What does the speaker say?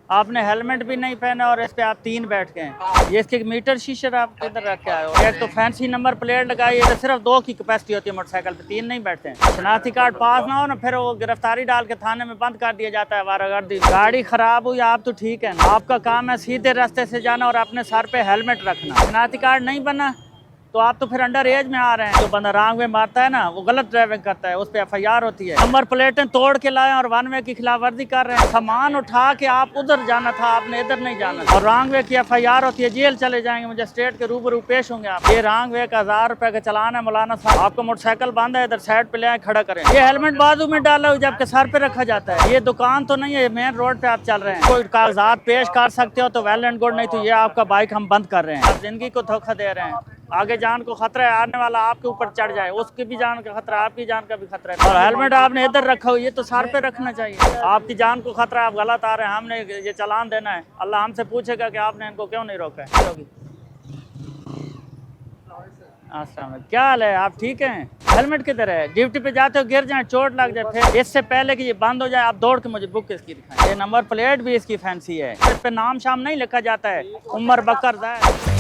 आपने हेलमेट भी नहीं पहना और इस पे आप 3 बैठ गए हैं। ये इसके मीटर शीशर आप किधर रख के आए हो? एक तो फैंसी नंबर प्लेट लगाई है, तो सिर्फ 2 की कैपेसिटी होती है मोटरसाइकिल पे, 3 नहीं बैठते हैं। शनाख्ती कार्ड पास ना हो ना, फिर वो गिरफ्तारी डाल के थाने में बंद कर दिया जाता है। वारागर्दी गाड़ी खराब हुई, आप तो ठीक है ना, आपका काम है सीधे रास्ते से जाना और अपने सर पे हेलमेट रखना। शनाख्ती कार्ड नहीं बना तो आप तो फिर अंडर एज में आ रहे हैं। जो बंदा रॉन्ग वे मारता है ना, वो गलत ड्राइविंग करता है, उस पर FIR होती है। नंबर प्लेटें तोड़ के लाए और 1 वे की खिलाफ वर्जी कर रहे हैं। सामान उठा के आप उधर जाना था, आपने इधर नहीं जाना था। और रॉन्ग वे की FIR होती है, जेल चले जाएंगे, मुझे स्टेट के रूबरू पेश होंगे आप। ये रॉन्ग वे का 1000 रुपए का चलान है मौलाना साहब। आपको मोटरसाइकिल बंद है, इधर साइड पे ले आए खड़ा करें। ये हेलमेट बाजू में डाला हुआ जबकि सर पे रखा जाता है। ये दुकान तो नहीं है, मेन रोड पे आप चल रहे हैं। कोई कागजात पेश कर सकते हो तो वेल एंड गुड, नहीं तो ये आपका बाइक हम बंद कर रहे हैं। आप जिंदगी को धोखा दे रहे हैं। आगे जान को खतरा है, आने वाला आपके ऊपर चढ़ जाए, उसकी भी जान का खतरा, आपकी जान का भी खतरा है। और हेलमेट आपने इधर रखा हो, ये तो सर पे रखना चाहिए। आपकी जान को खतरा है, आप गलत आ रहे हैं, हमने ये चालान देना है। अल्लाह हमसे पूछेगा कि आपने इनको क्यों नहीं रोका है। अस्सलाम वालेकुम, क्या हाल है? आप ठीक हैं? हेलमेट किधर है? ड्यूटी पे जाते हो गिर जाए, चोट लग जाए, फिर इससे पहले कि ये बंद हो जाए आप दौड़ के मुझे बुक इसकी दिखाएं। ये नंबर प्लेट भी इसकी फैंसी है, इस पे नाम शाम नहीं लिखा जाता है, उमर बकर है।